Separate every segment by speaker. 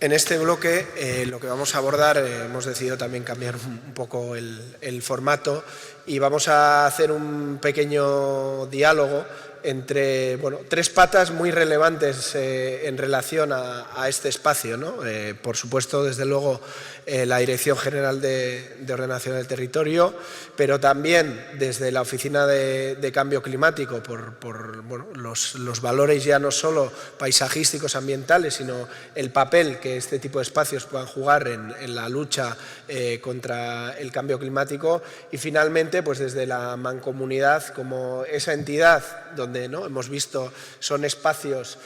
Speaker 1: En este bloque lo que vamos a abordar, hemos decidido también cambiar un poco el formato y vamos a hacer un pequeño diálogo entre tres patas muy relevantes en relación a este espacio, ¿no? Por supuesto, desde luego, la Dirección General de Ordenación del Territorio, pero también desde la Oficina de Cambio Climático, por los valores ya no solo paisajísticos, ambientales, sino el papel que este tipo de espacios puedan jugar en la lucha contra el cambio climático, y finalmente pues desde la Mancomunidad como esa entidad donde hemos visto son espacios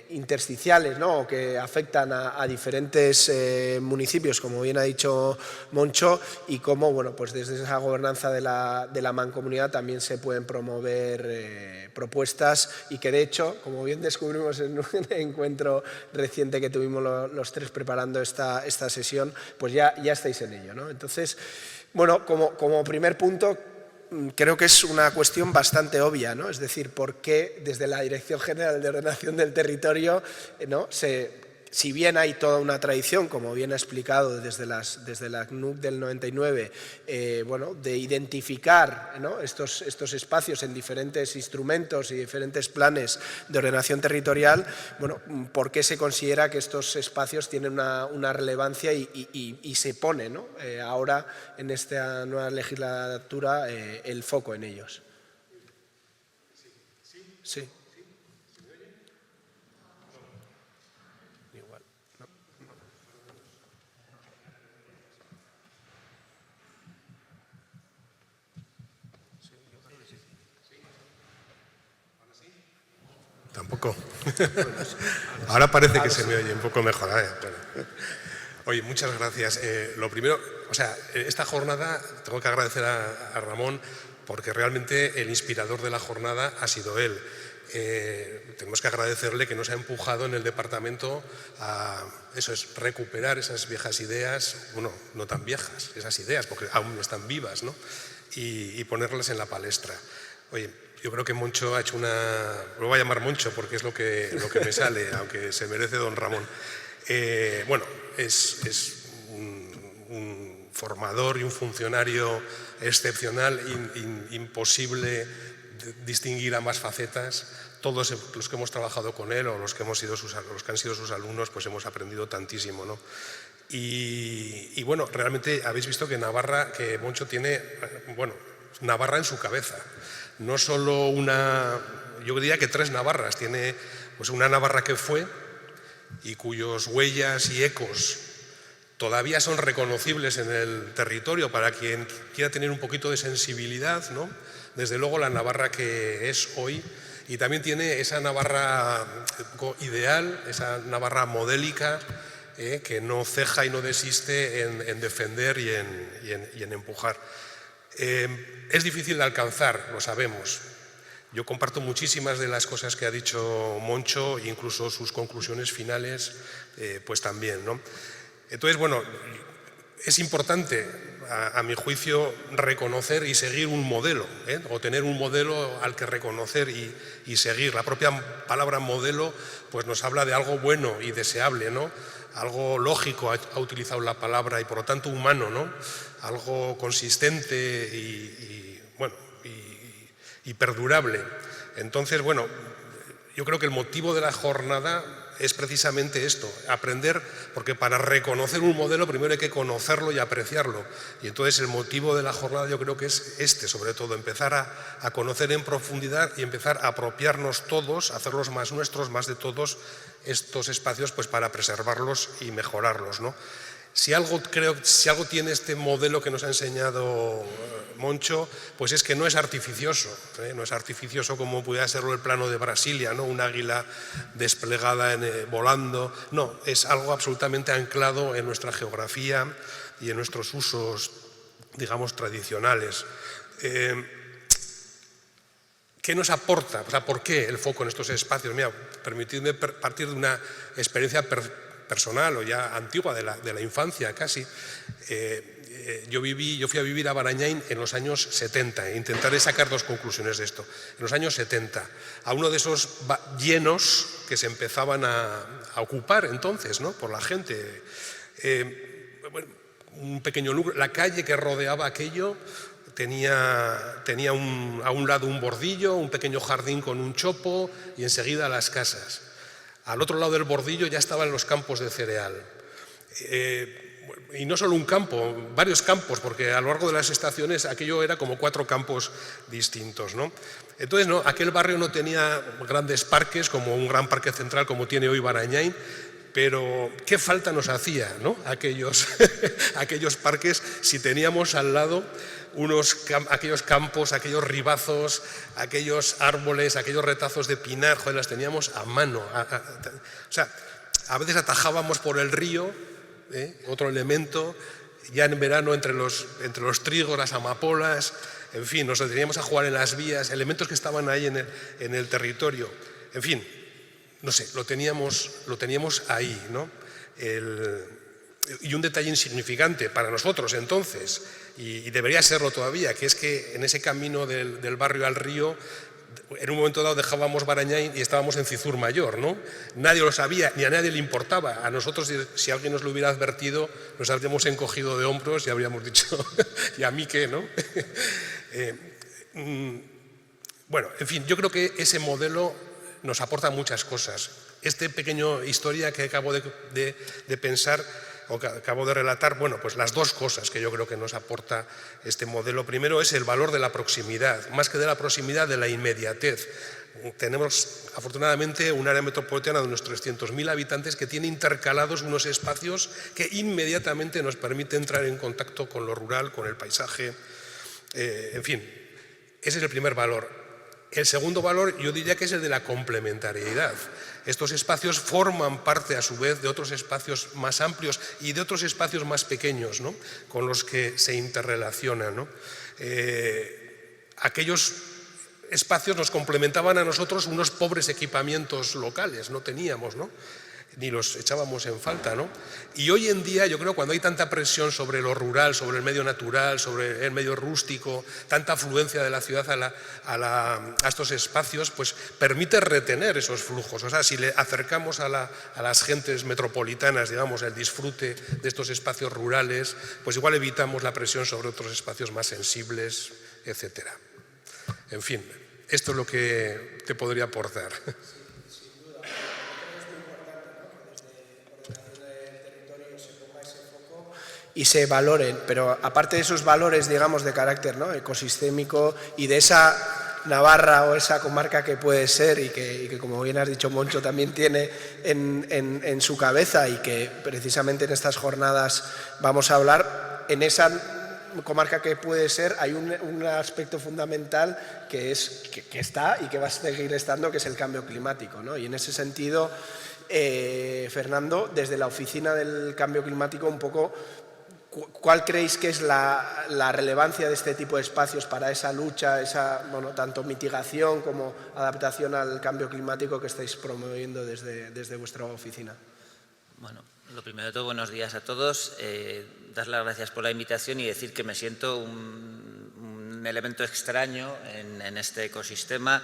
Speaker 1: intersticiales, ¿no? Que afectan a diferentes municipios, como bien ha dicho Moncho, y cómo pues desde esa gobernanza de la Mancomunidad también se pueden promover propuestas y que de hecho, como bien descubrimos en un encuentro reciente que tuvimos los tres preparando esta sesión, pues ya estáis en ello, ¿no? Entonces, como primer punto, creo que es una cuestión bastante obvia, ¿no? Es decir, ¿por qué desde la Dirección General de Ordenación del Territorio, ¿no? Si bien hay toda una tradición, como bien ha explicado desde la CNUC del 99, de identificar, ¿no? estos espacios en diferentes instrumentos y diferentes planes de ordenación territorial, ¿por qué se considera que estos espacios tienen una relevancia y se pone, ¿no? Ahora en esta nueva legislatura el foco en ellos? Sí.
Speaker 2: Tampoco. Ahora parece que se me oye un poco mejor. Oye, muchas gracias. Lo primero, esta jornada tengo que agradecer a Ramón porque realmente el inspirador de la jornada ha sido él. Tenemos que agradecerle que nos ha empujado en el departamento a recuperar esas viejas ideas, no tan viejas, esas ideas, porque aún están vivas, ¿no? Y ponerlas en la palestra. Oye, yo creo que Moncho ha hecho lo voy a llamar Moncho porque es lo que me sale, aunque se merece don Ramón. Es un formador y un funcionario excepcional, imposible distinguir ambas facetas. Todos los que hemos trabajado con él o los que han sido sus alumnos, pues hemos aprendido tantísimo, ¿no? Y realmente habéis visto que Moncho tiene, Navarra en su cabeza. No solo yo diría que 3 Navarras. Tiene pues una Navarra que fue y cuyos huellas y ecos todavía son reconocibles en el territorio para quien quiera tener un poquito de sensibilidad, ¿no? Desde luego la Navarra que es hoy, y también tiene esa Navarra ideal, esa Navarra modélica, que no ceja y no desiste en defender y en empujar. Es difícil de alcanzar, lo sabemos. Yo comparto muchísimas de las cosas que ha dicho Moncho, incluso sus conclusiones finales, pues también, ¿no? Entonces, es importante, a mi juicio, reconocer y seguir un modelo, o tener un modelo al que reconocer y seguir. La propia palabra modelo pues nos habla de algo bueno y deseable, ¿no? Algo lógico, ha utilizado la palabra, y por lo tanto humano, ¿no? Algo consistente y perdurable. Entonces, yo creo que el motivo de la jornada es precisamente esto, aprender, porque para reconocer un modelo primero hay que conocerlo y apreciarlo. Y entonces el motivo de la jornada yo creo que es sobre todo, empezar a conocer en profundidad y empezar a apropiarnos todos, hacerlos más nuestros, más de todos estos espacios, pues para preservarlos y mejorarlos, ¿no? Si algo tiene este modelo que nos ha enseñado Moncho, pues es que no es artificioso, no es artificioso como pudiera serlo el plano de Brasilia, ¿no? Un águila desplegada volando. No, es algo absolutamente anclado en nuestra geografía y en nuestros usos, digamos, tradicionales. ¿Qué nos aporta? ¿Por qué el foco en estos espacios? Mira, permitidme partir de una experiencia personal o ya antigua de la infancia casi. Yo fui a vivir a Barañáin en los años 70. Intentaré sacar 2 conclusiones de esto. En los años 70, a uno de esos llenos que se empezaban a ocupar entonces, ¿no?, por la gente. Un pequeño núcleo, la calle que rodeaba aquello tenía a un lado un bordillo, un pequeño jardín con un chopo y enseguida las casas. Al otro lado del bordillo ya estaban los campos de cereal. Y no solo un campo, varios campos, porque a lo largo de las estaciones aquello era como 4 campos distintos, ¿no? Entonces, no, aquel barrio no tenía grandes parques, como un gran parque central como tiene hoy Barañáin, pero qué falta nos hacía, ¿no?, aquellos parques, si teníamos al lado aquellos campos, aquellos ribazos, aquellos árboles, aquellos retazos de pinar, joder, las teníamos a mano. O sea, a veces atajábamos por el río, otro elemento, ya en verano entre los trigos, las amapolas, en fin, nos deteníamos a jugar en las vías, elementos que estaban ahí en el territorio. En fin, no sé, lo teníamos ahí, ¿no? Y un detalle insignificante para nosotros entonces, y debería serlo todavía, que es que en ese camino del barrio al río, en un momento dado dejábamos Barañáin y estábamos en Cizur Mayor, ¿no? Nadie lo sabía, ni a nadie le importaba. A nosotros, si alguien nos lo hubiera advertido, nos habríamos encogido de hombros y habríamos dicho, ¿y a mí qué, no? Bueno, en fin, yo creo que ese modelo nos aporta muchas cosas. Esta pequeña historia que acabo de pensar o que acabo de relatar, bueno, pues las dos cosas que yo creo que nos aporta este modelo. Primero es el valor de la proximidad, más que de la proximidad, de la inmediatez. Tenemos afortunadamente un área metropolitana de unos 300.000 habitantes que tiene intercalados unos espacios que inmediatamente nos permite entrar en contacto con lo rural, con el paisaje, en fin, ese es el primer valor. El segundo valor yo diría que es el de la complementariedad. Estos espacios forman parte a su vez de otros espacios más amplios y de otros espacios más pequeños, ¿no?, con los que se interrelacionan, ¿no? Aquellos espacios nos complementaban a nosotros unos pobres equipamientos locales, no teníamos, ¿no?, ni los echábamos en falta, ¿no? Y hoy en día yo creo que cuando hay tanta presión sobre lo rural, sobre el medio natural, sobre el medio rústico, tanta afluencia de la ciudad a estos espacios, pues permite retener esos flujos. O sea, si le acercamos a las gentes metropolitanas, digamos, el disfrute de estos espacios rurales, pues igual evitamos la presión sobre otros espacios más sensibles, etcétera. En fin, esto es lo que te podría aportar.
Speaker 1: Y se valoren, pero aparte de esos valores, digamos, de carácter, ¿no?, ecosistémico y de esa Navarra o esa comarca que puede ser y que como bien has dicho, Moncho también tiene en su cabeza y que precisamente en estas jornadas vamos a hablar, en esa comarca que puede ser hay un aspecto fundamental que está y que va a seguir estando, que es el cambio climático, ¿no? Y en ese sentido, Fernando, desde la Oficina del Cambio Climático, un poco, ¿cuál creéis que es la relevancia de este tipo de espacios para esa lucha, bueno, tanto mitigación como adaptación al cambio climático que estáis promoviendo desde vuestra oficina?
Speaker 3: Bueno, lo primero de todo, buenos días a todos. Dar las gracias por la invitación y decir que me siento un elemento extraño en este ecosistema,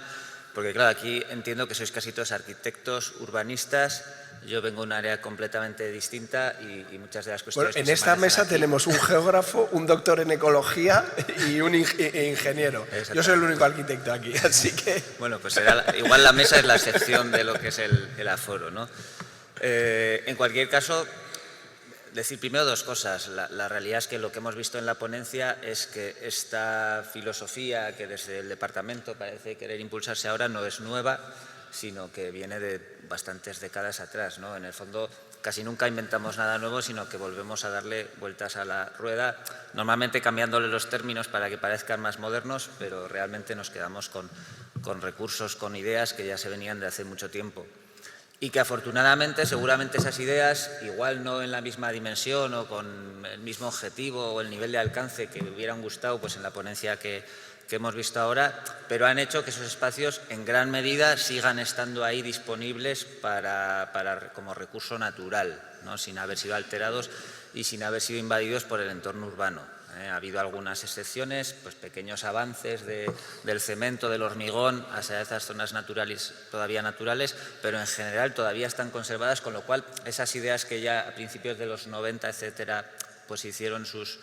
Speaker 3: porque claro, aquí entiendo que sois casi todos arquitectos, urbanistas. Yo vengo de un área completamente distinta y muchas de las cuestiones...
Speaker 1: Bueno, en esta mesa tenemos un geógrafo, un doctor en ecología y un ingeniero. Yo soy el único arquitecto aquí, así que...
Speaker 3: Bueno, pues igual la mesa es la excepción de lo que es el aforo, ¿no? En cualquier caso, decir primero dos cosas. La realidad es que lo que hemos visto en la ponencia es que esta filosofía que desde el departamento parece querer impulsarse ahora no es nueva, sino que viene de bastantes décadas atrás, ¿no? En el fondo, casi nunca inventamos nada nuevo, sino que volvemos a darle vueltas a la rueda, normalmente cambiándole los términos para que parezcan más modernos, pero realmente nos quedamos con recursos, con ideas que ya se venían de hace mucho tiempo. Y que afortunadamente, seguramente esas ideas, igual no en la misma dimensión o con el mismo objetivo o el nivel de alcance que me hubieran gustado pues en la ponencia que hemos visto ahora, pero han hecho que esos espacios en gran medida sigan estando ahí disponibles como recurso natural, ¿no?, sin haber sido alterados y sin haber sido invadidos por el entorno urbano. Ha habido algunas excepciones, pues pequeños avances del cemento, del hormigón, hacia esas zonas naturales, todavía naturales, pero en general todavía están conservadas, con lo cual esas ideas que ya a principios de los 90, etcétera, pues hicieron sus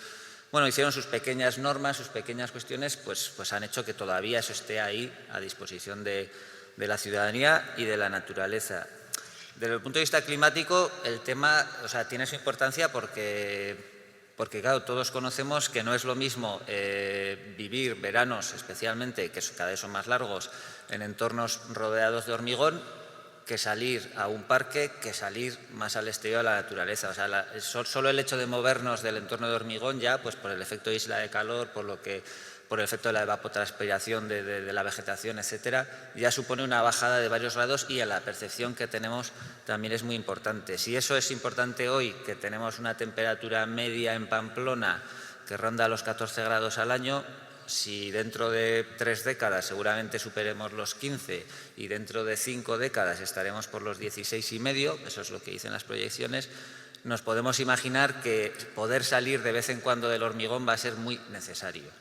Speaker 3: pequeñas normas, sus pequeñas cuestiones, pues han hecho que todavía eso esté ahí a disposición de la ciudadanía y de la naturaleza. Desde el punto de vista climático, el tema, tiene su importancia porque, claro, todos conocemos que no es lo mismo vivir veranos, especialmente, que cada vez son más largos, en entornos rodeados de hormigón, que salir a un parque, que salir más al exterior a la naturaleza. Solo el hecho de movernos del entorno de hormigón ya, pues por el efecto isla de calor, por el efecto de la evapotranspiración de la vegetación, etcétera, ya supone una bajada de varios grados y en la percepción que tenemos también es muy importante. Si eso es importante hoy, que tenemos una temperatura media en Pamplona que ronda los 14 grados al año, si dentro de 3 décadas seguramente superemos los 15 y dentro de 5 décadas estaremos por los 16,5, eso es lo que dicen las proyecciones, nos podemos imaginar que poder salir de vez en cuando del hormigón va a ser muy necesario.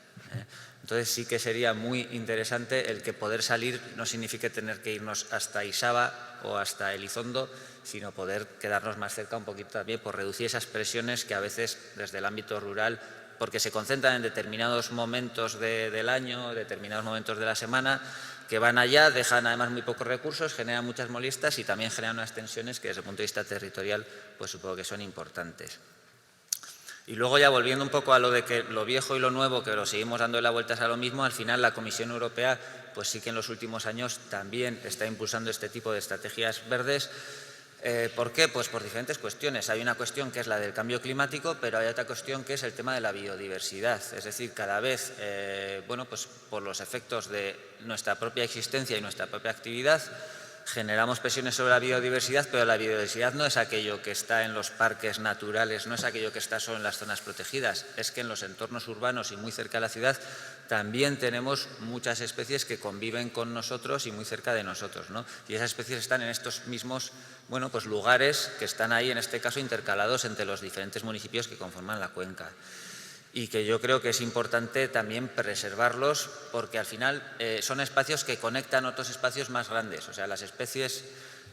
Speaker 3: Entonces sí que sería muy interesante el que poder salir no signifique tener que irnos hasta Isaba o hasta Elizondo, sino poder quedarnos más cerca un poquito también por reducir esas presiones que a veces desde el ámbito rural, porque se concentran en determinados momentos del año, determinados momentos de la semana, que van allá, dejan además muy pocos recursos, generan muchas molestias y también generan unas tensiones que desde el punto de vista territorial pues supongo que son importantes. Y luego ya volviendo un poco a lo de que lo viejo y lo nuevo, que lo seguimos dando las vueltas a lo mismo, al final la Comisión Europea pues sí que en los últimos años también está impulsando este tipo de estrategias verdes. ¿Por qué? Pues por diferentes cuestiones. Hay una cuestión que es la del cambio climático, pero hay otra cuestión que es el tema de la biodiversidad. Es decir, cada vez, pues por los efectos de nuestra propia existencia y nuestra propia actividad, generamos presiones sobre la biodiversidad, pero la biodiversidad no es aquello que está en los parques naturales, no es aquello que está solo en las zonas protegidas, es que en los entornos urbanos y muy cerca de la ciudad también tenemos muchas especies que conviven con nosotros y muy cerca de nosotros, ¿no? Y esas especies están en estos mismos lugares que están ahí, en este caso, intercalados entre los diferentes municipios que conforman la cuenca. Y que yo creo que es importante también preservarlos porque al final son espacios que conectan otros espacios más grandes. O sea, las especies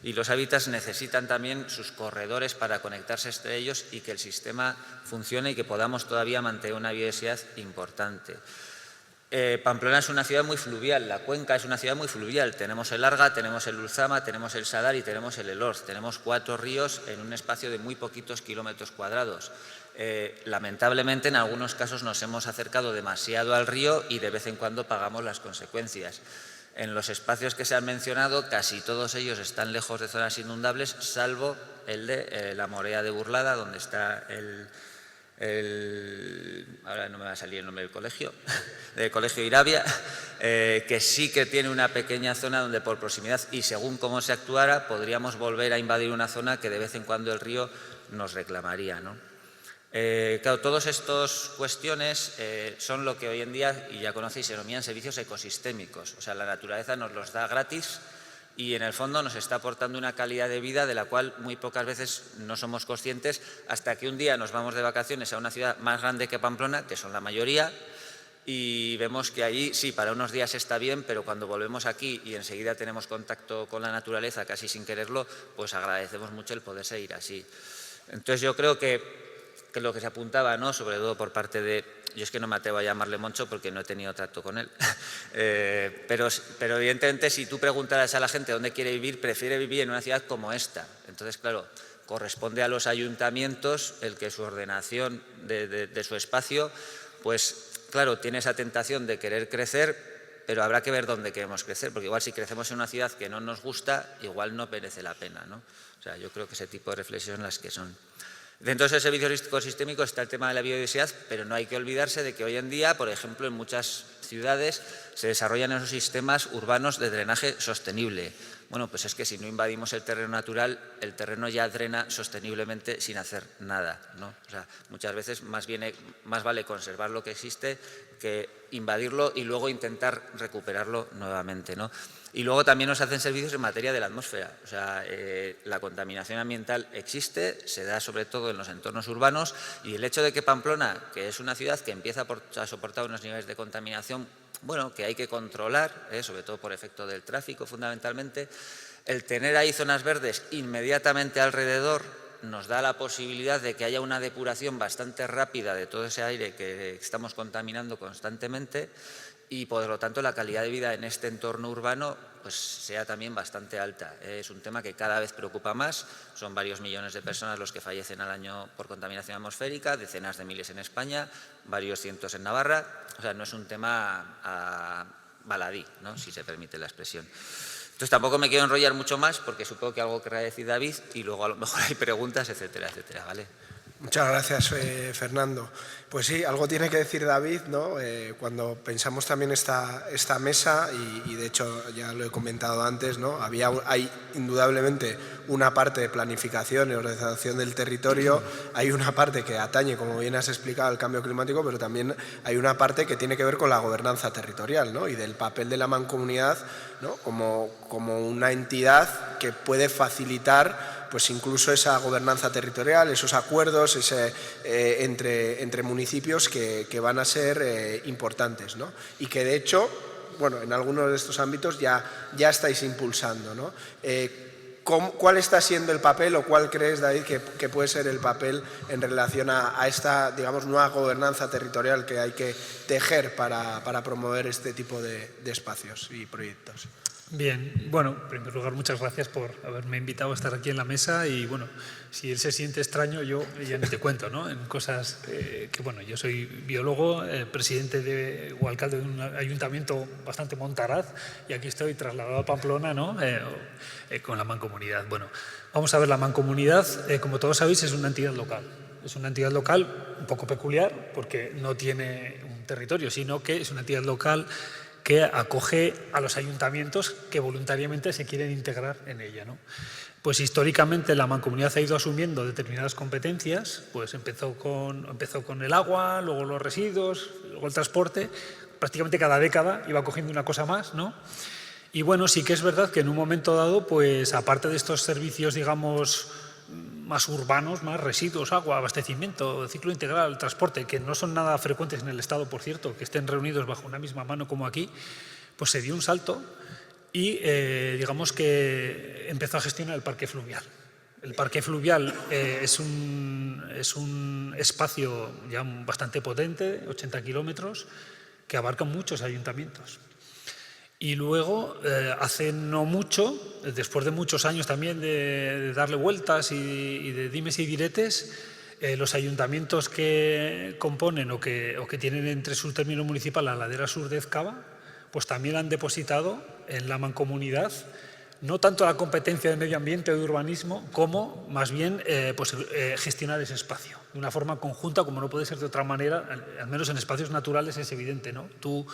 Speaker 3: y los hábitats necesitan también sus corredores para conectarse entre ellos y que el sistema funcione y que podamos todavía mantener una biodiversidad importante. Pamplona es una ciudad muy fluvial, la cuenca es una ciudad muy fluvial. Tenemos el Arga, tenemos el Luzama, tenemos el Sadar y tenemos el Elorz. Tenemos 4 ríos en un espacio de muy poquitos kilómetros cuadrados. Lamentablemente, en algunos casos nos hemos acercado demasiado al río y de vez en cuando pagamos las consecuencias. En los espacios que se han mencionado, casi todos ellos están lejos de zonas inundables, salvo el de la Morea de Burlada, donde está ahora no me va a salir el nombre del colegio Irabia, que sí que tiene una pequeña zona donde por proximidad y según cómo se actuara podríamos volver a invadir una zona que de vez en cuando el río nos reclamaría, ¿no? Claro, todas estas cuestiones son lo que hoy en día, y ya conocéis, se denominan servicios ecosistémicos. O sea, la naturaleza nos los da gratis y en el fondo nos está aportando una calidad de vida de la cual muy pocas veces no somos conscientes hasta que un día nos vamos de vacaciones a una ciudad más grande que Pamplona, que son la mayoría, y vemos que allí sí, para unos días está bien, pero cuando volvemos aquí y enseguida tenemos contacto con la naturaleza casi sin quererlo, pues agradecemos mucho el poder seguir así. Entonces yo creo que lo que se apuntaba, ¿no?, sobre todo por parte de… Yo es que no me atrevo a llamarle Moncho porque no he tenido trato con él, pero evidentemente si tú preguntaras a la gente dónde quiere vivir, prefiere vivir en una ciudad como esta. Entonces, claro, corresponde a los ayuntamientos el que su ordenación de su espacio, pues claro, tiene esa tentación de querer crecer, pero habrá que ver dónde queremos crecer, porque igual si crecemos en una ciudad que no nos gusta, igual no merece la pena, ¿no? O sea, yo creo que ese tipo de reflexiones son las que son. Dentro de ese servicio ecosistémico está el tema de la biodiversidad, pero no hay que olvidarse de que hoy en día, por ejemplo, en muchas ciudades se desarrollan esos sistemas urbanos de drenaje sostenible. Bueno, pues es que si no invadimos el terreno natural, el terreno ya drena sosteniblemente sin hacer nada, ¿no? O sea, muchas veces más vale conservar lo que existe que invadirlo y luego intentar recuperarlo nuevamente, ¿no? Y luego también nos hacen servicios en materia de la atmósfera. O sea, la contaminación ambiental existe, se da sobre todo en los entornos urbanos, y el hecho de que Pamplona, que es una ciudad que empieza a soportar unos niveles de contaminación, bueno, que hay que controlar, sobre todo por efecto del tráfico fundamentalmente, el tener ahí zonas verdes inmediatamente alrededor nos da la posibilidad de que haya una depuración bastante rápida de todo ese aire que estamos contaminando constantemente, y por lo tanto la calidad de vida en este entorno urbano pues sea también bastante alta. Es un tema que cada vez preocupa más, son varios millones de personas los que fallecen al año por contaminación atmosférica, decenas de miles en España, varios cientos en Navarra. O sea, no es un tema baladí, ¿no?, si se permite la expresión. Entonces tampoco me quiero enrollar mucho más, porque supongo que algo querrá decir David y luego a lo mejor hay preguntas, etcétera, etcétera, ¿vale?
Speaker 1: Muchas gracias, Fernando. Pues sí, algo tiene que decir David, ¿no? Cuando pensamos también esta mesa, y de hecho ya lo he comentado antes, ¿no? Hay indudablemente una parte de planificación y organización del territorio, hay una parte que atañe, como bien has explicado, al cambio climático, pero también hay una parte que tiene que ver con la gobernanza territorial, ¿no? Y del papel de la Mancomunidad, ¿no?, como una entidad que puede facilitar pues incluso esa gobernanza territorial, esos acuerdos entre municipios que van a ser importantes, ¿no? Y que de hecho, bueno, en algunos de estos ámbitos ya estáis impulsando, ¿no? ¿Cuál está siendo el papel, o cuál crees, David, que puede ser el papel en relación a esta, digamos, nueva gobernanza territorial que hay que tejer para promover este tipo de espacios y proyectos?
Speaker 4: Bien, bueno, en primer lugar, muchas gracias por haberme invitado a estar aquí en la mesa, y bueno, si él se siente extraño, yo ya ni te cuento, ¿no? En cosas que, bueno, yo soy biólogo, presidente o alcalde de un ayuntamiento bastante montaraz, y aquí estoy trasladado a Pamplona, ¿no? Con la Mancomunidad. Bueno, vamos a ver, la Mancomunidad, como todos sabéis, es una entidad local. Es una entidad local un poco peculiar porque no tiene un territorio, sino que es una entidad local que acoge a los ayuntamientos que voluntariamente se quieren integrar en ella, ¿no? Pues históricamente la Mancomunidad ha ido asumiendo determinadas competencias, pues empezó con el agua, luego los residuos, luego el transporte, prácticamente cada década iba cogiendo una cosa más, ¿no? Y bueno, sí que es verdad que en un momento dado, pues aparte de estos servicios, digamos, más urbanos, más residuos, agua, abastecimiento, ciclo integral, transporte, que no son nada frecuentes en el Estado, por cierto, que estén reunidos bajo una misma mano como aquí, pues se dio un salto y digamos que empezó a gestionar el parque fluvial. El parque fluvial es un espacio ya bastante potente, 80 kilómetros, que abarca muchos ayuntamientos. Y luego, hace no mucho, después de muchos años también de darle vueltas y de dimes y diretes, los ayuntamientos que componen o que tienen entre su término municipal la ladera sur de Ezkaba, pues también han depositado en la Mancomunidad no tanto la competencia de medio ambiente o de urbanismo, como más bien gestionar ese espacio de una forma conjunta, como no puede ser de otra manera, al menos en espacios naturales es evidente, ¿no? Tú,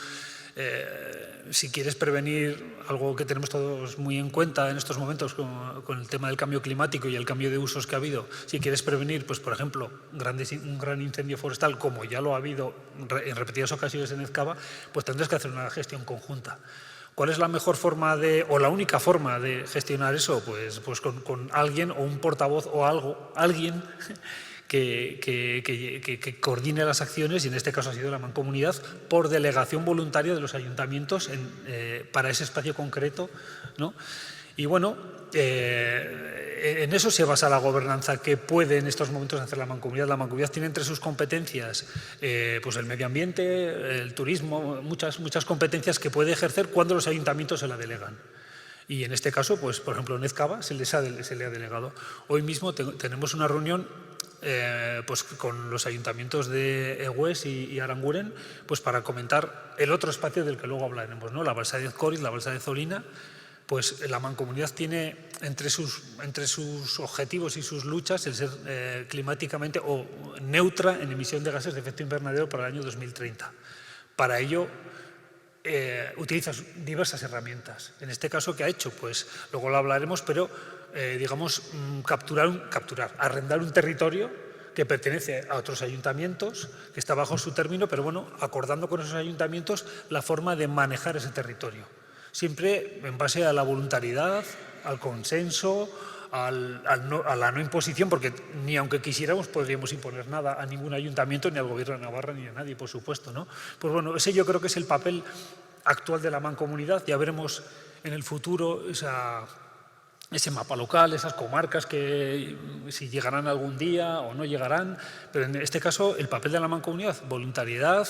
Speaker 4: si quieres prevenir algo que tenemos todos muy en cuenta en estos momentos con el tema del cambio climático y el cambio de usos que ha habido, si quieres prevenir, pues por ejemplo, un gran incendio forestal, como ya lo ha habido en repetidas ocasiones en Ezkaba, pues tendrás que hacer una gestión conjunta. ¿Cuál es la mejor forma o la única forma de gestionar eso? Pues con alguien o un portavoz o alguien que coordine las acciones, y en este caso ha sido la Mancomunidad, por delegación voluntaria de los ayuntamientos para ese espacio concreto, ¿no? Y bueno, en eso se basa la gobernanza que puede en estos momentos hacer la Mancomunidad. La Mancomunidad tiene entre sus competencias pues el medio ambiente, el turismo, muchas competencias que puede ejercer cuando los ayuntamientos se la delegan. Y en este caso, pues por ejemplo en Ezkaba se le ha delegado. Hoy mismo tenemos una reunión pues con los ayuntamientos de Egués y Aranguren, pues para comentar el otro espacio del que luego hablaremos, ¿no? La balsa de Ezcoriz, la balsa de Zolina. Pues la Mancomunidad tiene entre sus objetivos y sus luchas el ser climáticamente o neutra en emisión de gases de efecto invernadero para el año 2030. Para ello utiliza diversas herramientas. En este caso, ¿qué ha hecho? Pues luego lo hablaremos, pero digamos, arrendar un territorio que pertenece a otros ayuntamientos, que está bajo su término, pero bueno, acordando con esos ayuntamientos la forma de manejar ese territorio. Siempre en base a la voluntariedad, al consenso, a la no imposición, porque ni aunque quisiéramos podríamos imponer nada a ningún ayuntamiento, ni al Gobierno de Navarra, ni a nadie, por supuesto, ¿no? Pues bueno, ese yo creo que es el papel actual de la Mancomunidad. Ya veremos en el futuro ese mapa local, esas comarcas que si llegarán algún día o no llegarán, pero en este caso el papel de la Mancomunidad, voluntariedad,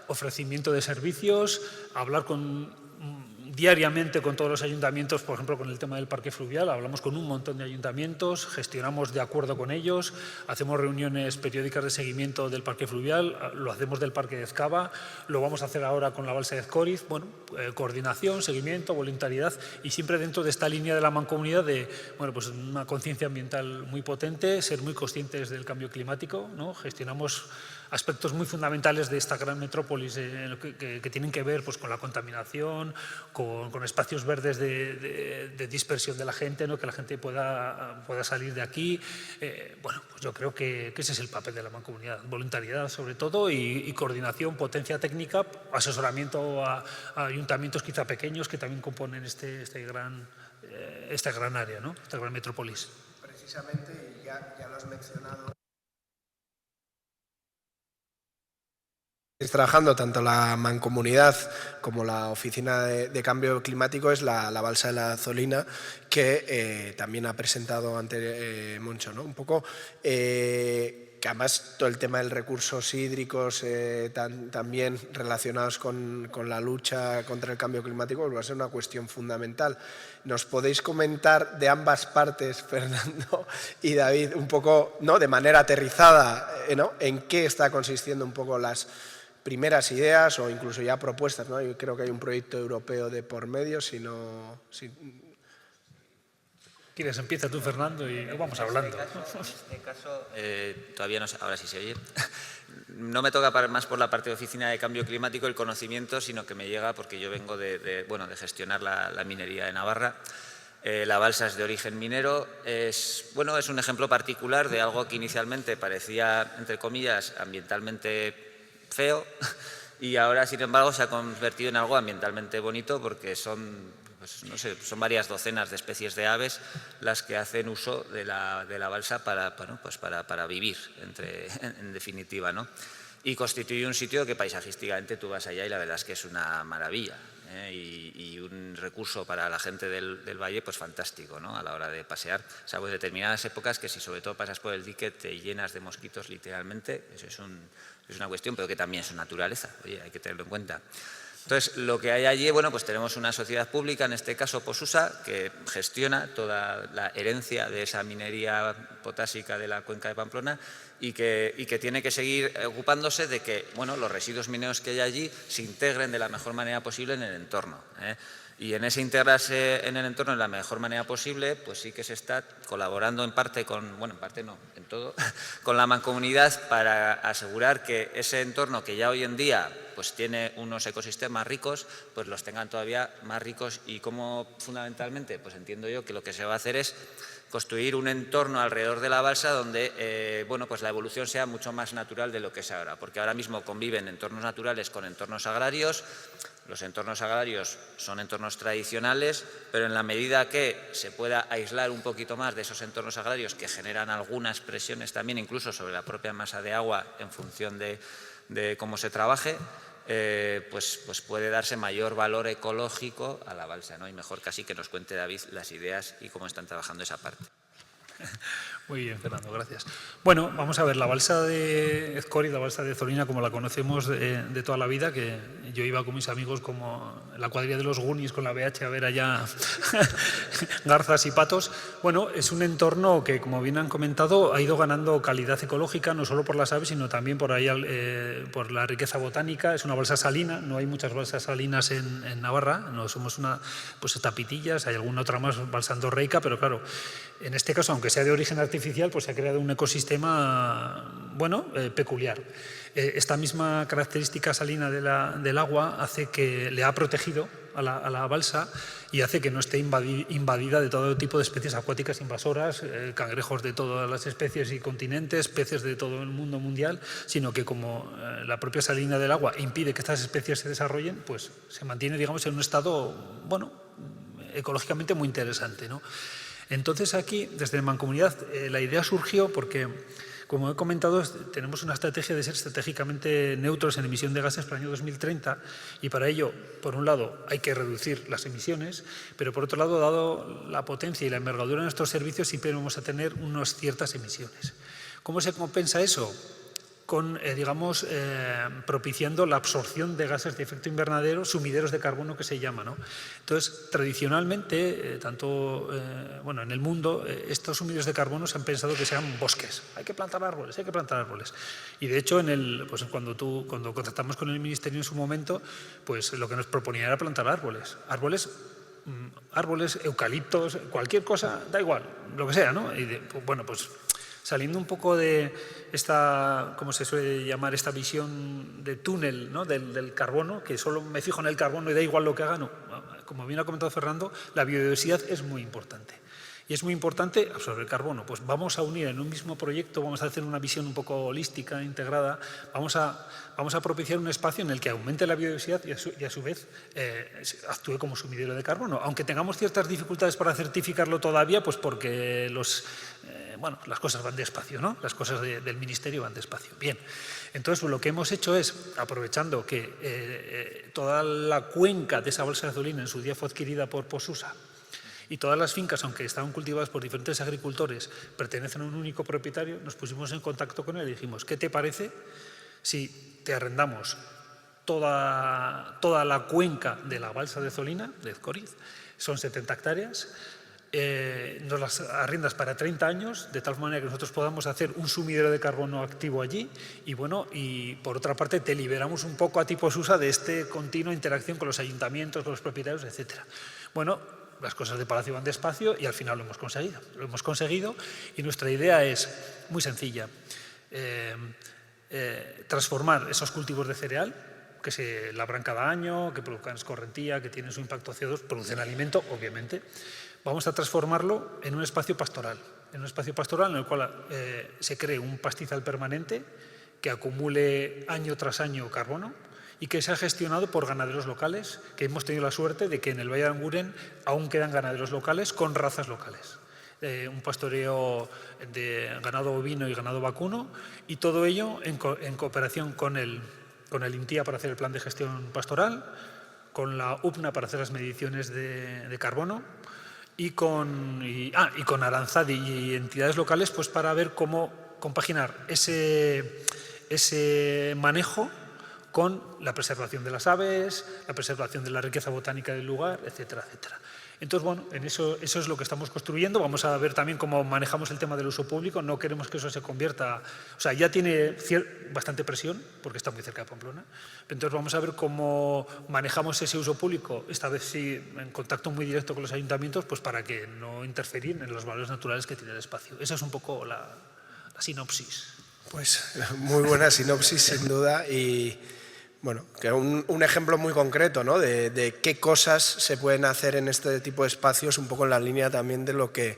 Speaker 4: ofrecimiento de servicios, hablar diariamente con todos los ayuntamientos, por ejemplo, con el tema del parque fluvial, hablamos con un montón de ayuntamientos, gestionamos de acuerdo con ellos, hacemos reuniones periódicas de seguimiento del parque fluvial, lo hacemos del parque de Ezkaba, lo vamos a hacer ahora con la balsa de Ezkoriz, bueno, coordinación, seguimiento, voluntariedad y siempre dentro de esta línea de la Mancomunidad de, bueno, pues una conciencia ambiental muy potente, ser muy conscientes del cambio climático, ¿no? Gestionamos aspectos muy fundamentales de esta gran metrópolis que tienen que ver pues, con la contaminación, con espacios verdes de dispersión de la gente, ¿no? Que la gente pueda salir de aquí. Bueno, pues yo creo que ese es el papel de la Mancomunidad, voluntariedad sobre todo y coordinación, potencia técnica, asesoramiento a ayuntamientos quizá pequeños que también componen esta gran área, ¿no? Esta gran metrópolis.
Speaker 1: Precisamente, ya lo has mencionado, trabajando tanto la Mancomunidad como la Oficina de Cambio Climático es la balsa de la Zolina, que también ha presentado ante Moncho, ¿no? Un poco que además todo el tema de recursos hídricos también relacionados con la lucha contra el cambio climático pues va a ser una cuestión fundamental. ¿Nos podéis comentar de ambas partes, Fernando y David, un poco, ¿no? De manera aterrizada, ¿no? en qué está consistiendo un poco las primeras ideas o incluso ya propuestas, ¿no? Yo creo que hay un proyecto europeo de por medio,
Speaker 4: ¿Quieres? Empieza tú, Fernando, y vamos hablando.
Speaker 3: En este caso, todavía no sé, ahora sí se oye. No me toca más por la parte de Oficina de Cambio Climático el conocimiento, sino que me llega porque yo vengo de gestionar la minería de Navarra. La balsa es de origen minero, es un ejemplo particular de algo que inicialmente parecía, entre comillas, ambientalmente feo y ahora, sin embargo, se ha convertido en algo ambientalmente bonito porque son varias docenas de especies de aves las que hacen uso de la balsa para vivir, en definitiva, ¿no? Y constituye un sitio que paisajísticamente tú vas allá y la verdad es que es una maravilla, y un recurso para la gente del valle pues fantástico, ¿no? A la hora de pasear, salvo en determinadas épocas que si sobre todo pasas por el dique te llenas de mosquitos literalmente, eso es una cuestión, pero que también es naturaleza, oye, hay que tenerlo en cuenta. Entonces, lo que hay allí, pues tenemos una sociedad pública, en este caso Posusa, que gestiona toda la herencia de esa minería potásica de la cuenca de Pamplona y que tiene que seguir ocupándose de que los residuos mineros que hay allí se integren de la mejor manera posible en el entorno, Y en ese integrarse en el entorno de la mejor manera posible, pues sí que se está colaborando en parte en todo, con la Mancomunidad para asegurar que ese entorno que ya hoy en día pues tiene unos ecosistemas ricos, pues los tengan todavía más ricos. Y cómo fundamentalmente, pues entiendo yo que lo que se va a hacer es construir un entorno alrededor de la balsa donde pues la evolución sea mucho más natural de lo que es ahora, porque ahora mismo conviven entornos naturales con entornos agrarios. Los entornos agrarios son entornos tradicionales, pero en la medida que se pueda aislar un poquito más de esos entornos agrarios que generan algunas presiones también incluso sobre la propia masa de agua en función de cómo se trabaje, pues puede darse mayor valor ecológico a la balsa, ¿no? Y mejor casi que nos cuente David las ideas y cómo están trabajando esa parte.
Speaker 4: Muy bien, Fernando, gracias. Bueno, vamos a ver, la balsa de Ezkoriz, la balsa de Zolina, como la conocemos de toda la vida, que yo iba con mis amigos como en la cuadrilla de los Goonies con la BH a ver allá garzas y patos. Bueno, es un entorno que, como bien han comentado, ha ido ganando calidad ecológica, no solo por las aves, sino también por la riqueza botánica. Es una balsa salina, no hay muchas balsas salinas en Navarra, no somos pues Tapitillas, hay alguna otra más, balsa andorreica, pero claro, En este caso, aunque sea de origen artificial, pues se ha creado un ecosistema, bueno, peculiar. Esta misma característica salina del agua hace que le ha protegido a la balsa y hace que no esté invadida de todo tipo de especies acuáticas invasoras, cangrejos de todas las especies y continentes, peces de todo el mundo mundial, sino que como la propia salina del agua impide que estas especies se desarrollen, pues se mantiene, digamos, en un estado, bueno, ecológicamente muy interesante, ¿no? Entonces aquí, desde la Mancomunidad, la idea surgió porque, como he comentado, tenemos una estrategia de ser estratégicamente neutros en emisión de gases para el año 2030 y para ello, por un lado, hay que reducir las emisiones, pero por otro lado, dado la potencia y la envergadura de nuestros servicios, siempre vamos a tener unas ciertas emisiones. ¿Cómo se compensa eso? Con, digamos, propiciando la absorción de gases de efecto invernadero, sumideros de carbono que se llama, ¿no? Entonces, tradicionalmente, bueno, en el mundo, estos sumideros de carbono se han pensado que sean bosques. Hay que plantar árboles, hay que plantar árboles. Y de hecho, pues cuando contactamos con el Ministerio en su momento, pues lo que nos proponía era plantar árboles. Árboles, eucaliptos, cualquier cosa, da igual, lo que sea, ¿no? Y bueno, pues saliendo un poco de esta, como se suele llamar, esta visión de túnel, ¿no? del carbono, que solo me fijo en el carbono y da igual lo que haga, no. Como bien ha comentado Fernando, la biodiversidad es muy importante. Y es muy importante absorber carbono. Pues vamos a unir en un mismo proyecto, vamos a hacer una visión un poco holística, integrada, vamos a propiciar un espacio en el que aumente la biodiversidad y a su vez actúe como sumidero de carbono. Aunque tengamos ciertas dificultades para certificarlo todavía, pues porque bueno, las cosas van despacio, ¿no? Las cosas del Ministerio van despacio. Bien, entonces lo que hemos hecho es, aprovechando que toda la cuenca de esa balsa de Azulina en su día fue adquirida por Posusa, y todas las fincas, aunque estaban cultivadas por diferentes agricultores, pertenecen a un único propietario, nos pusimos en contacto con él y dijimos, ¿qué te parece si te arrendamos toda la cuenca de la balsa de Zolina, de Ezcoriz? Son 70 hectáreas, nos las arrendas para 30 años, de tal manera que nosotros podamos hacer un sumidero de carbono activo allí y bueno, y por otra parte te liberamos un poco a ti Posusa de esta continua interacción con los ayuntamientos, con los propietarios, etcétera. Bueno, las cosas de Palacio van despacio y al final lo hemos conseguido. Lo hemos conseguido y nuestra idea es muy sencilla. Transformar esos cultivos de cereal que se labran cada año, que produzcan escorrentía, que tienen su impacto CO2, producen alimento, obviamente. Vamos a transformarlo en un espacio pastoral. En un espacio pastoral en el cual se cree un pastizal permanente que acumule año tras año carbono y que sea gestionado por ganaderos locales, que hemos tenido la suerte de que en el Valle de Aranguren aún quedan ganaderos locales con razas locales. Un pastoreo de ganado ovino y ganado vacuno y todo ello en cooperación con el INTIA para hacer el plan de gestión pastoral, con la UPNA para hacer las mediciones de carbono y con Aranzadi y entidades locales pues para ver cómo compaginar ese manejo con la preservación de las aves, la preservación de la riqueza botánica del lugar, etcétera, etcétera. Entonces, bueno, en eso es lo que estamos construyendo. Vamos a ver también cómo manejamos el tema del uso público. No queremos que eso se convierta... O sea, ya tiene bastante presión, porque está muy cerca de Pamplona. Entonces, vamos a ver cómo manejamos ese uso público, esta vez sí en contacto muy directo con los ayuntamientos, pues para que no interferir en los valores naturales que tiene el espacio. Esa es un poco la sinopsis.
Speaker 1: Pues muy buena sinopsis, sin duda, y... Bueno, que un ejemplo muy concreto, ¿no? de qué cosas se pueden hacer en este tipo de espacios, un poco en la línea también de lo que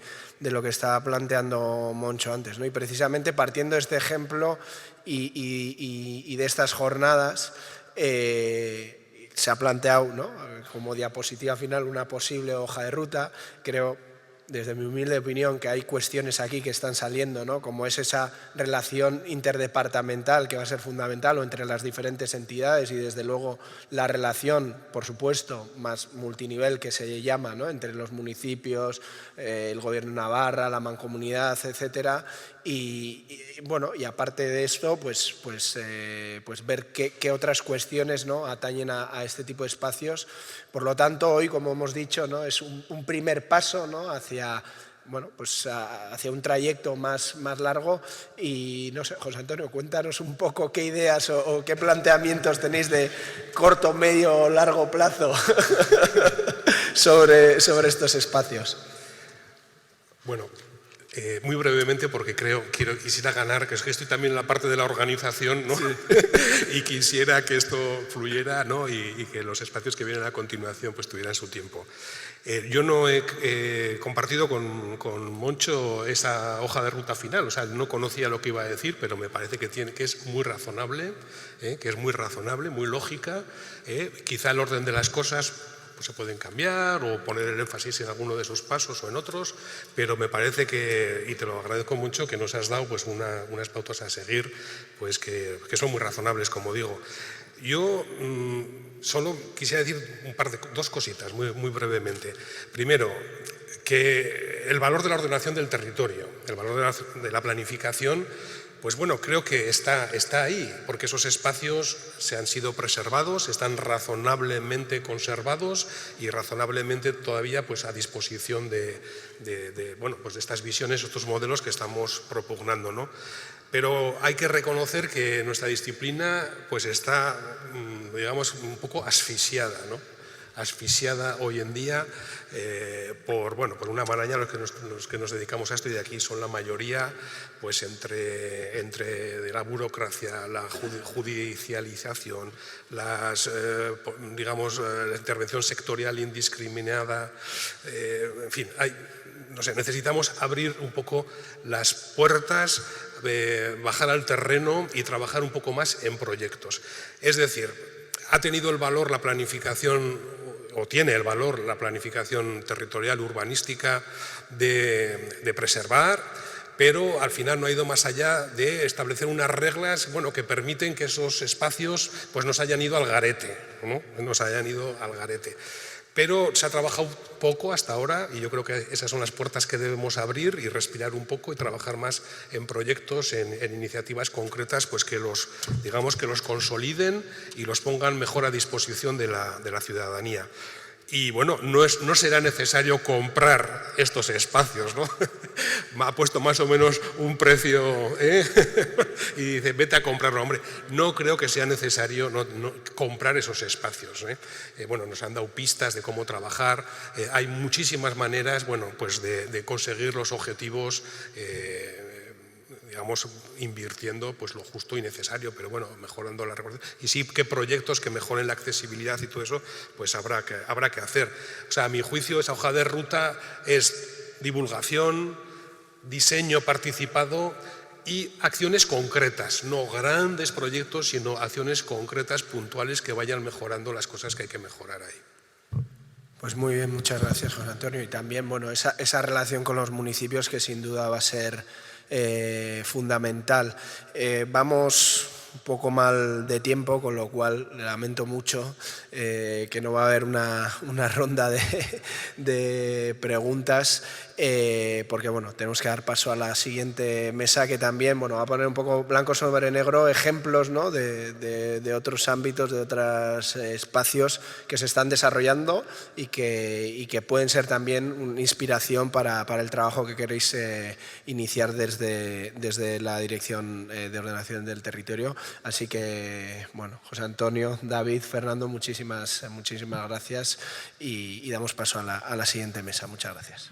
Speaker 1: estaba planteando Moncho antes, ¿no? Y precisamente partiendo de este ejemplo y de estas jornadas, se ha planteado, ¿no? Como diapositiva final una posible hoja de ruta. Creo, desde mi humilde opinión, que hay cuestiones aquí que están saliendo, ¿no? Como es esa relación interdepartamental que va a ser fundamental o entre las diferentes entidades y desde luego la relación, por supuesto, más multinivel que se llama, ¿no? Entre los municipios, el Gobierno de Navarra, la Mancomunidad, etcétera. Y bueno, y aparte de esto, pues ver qué otras cuestiones, ¿no? Atañen a este tipo de espacios. Por lo tanto, hoy, como hemos dicho, ¿no? Es un primer paso, ¿no? hacia un trayecto más largo. Y no sé, José Antonio, cuéntanos un poco qué ideas o qué planteamientos tenéis de corto, medio o largo plazo sobre estos espacios.
Speaker 2: Bueno, muy brevemente, porque quisiera ganar, que es que estoy también en la parte de la organización, ¿no? Sí. Y quisiera que esto fluyera, ¿no? Y que los espacios que vienen a continuación pues tuvieran su tiempo. Yo no he compartido con Moncho esa hoja de ruta final, o sea, no conocía lo que iba a decir, pero me parece que es muy razonable, muy lógica. Quizá el orden de las cosas pues se pueden cambiar o poner el énfasis en alguno de sus pasos o en otros, pero me parece que, y te lo agradezco mucho, que nos has dado pues unas pautas a seguir pues que son muy razonables, como digo. Yo solo quisiera decir dos cositas muy brevemente. Primero, que el valor de la ordenación del territorio, el valor de la planificación, pues bueno, creo que está ahí, porque esos espacios se han sido preservados, están razonablemente conservados y razonablemente todavía pues a disposición de estas visiones, estos modelos que estamos propugnando, ¿no? Pero hay que reconocer que nuestra disciplina pues está, digamos, un poco asfixiada, ¿no? Asfixiada hoy en día por una maraña los que nos dedicamos a esto, y de aquí son la mayoría, pues entre la burocracia, la judicialización, la intervención sectorial indiscriminada, en fin, necesitamos abrir un poco las puertas, bajar al terreno y trabajar un poco más en proyectos. Es decir, ha tenido el valor la planificación, o tiene el valor la planificación territorial urbanística de preservar, pero al final no ha ido más allá de establecer unas reglas que permiten que esos espacios pues no se hayan ido al garete, ¿no? Pero se ha trabajado poco hasta ahora y yo creo que esas son las puertas que debemos abrir y respirar un poco y trabajar más en proyectos, en iniciativas concretas pues que los consoliden y los pongan mejor a disposición de la ciudadanía. Y bueno, no será necesario comprar estos espacios, ¿no? Ha puesto más o menos un precio, y dice, vete a comprarlo. Hombre, no creo que sea necesario comprar esos espacios, nos han dado pistas de cómo trabajar. Hay muchísimas maneras, pues de conseguir los objetivos, digamos, invirtiendo pues lo justo y necesario, pero mejorando la recuperación. Y sí que proyectos que mejoren la accesibilidad y todo eso, pues habrá que hacer. O sea, a mi juicio, esa hoja de ruta es divulgación, diseño participado y acciones concretas, no grandes proyectos, sino acciones concretas, puntuales, que vayan mejorando las cosas que hay que mejorar ahí.
Speaker 1: Pues muy bien, muchas gracias, José Antonio. Y también, esa relación con los municipios que sin duda va a ser fundamental. Vamos un poco mal de tiempo, con lo cual lamento mucho que no va a haber una ronda de preguntas, porque tenemos que dar paso a la siguiente mesa, que también va a poner un poco blanco sobre negro ejemplos, ¿no? de otros ámbitos, de otros espacios que se están desarrollando y que pueden ser también una inspiración para el trabajo que queréis iniciar desde la Dirección de Ordenación del Territorio. Así que, José Antonio, David, Fernando, muchísimas gracias y damos paso a la siguiente mesa. Muchas gracias.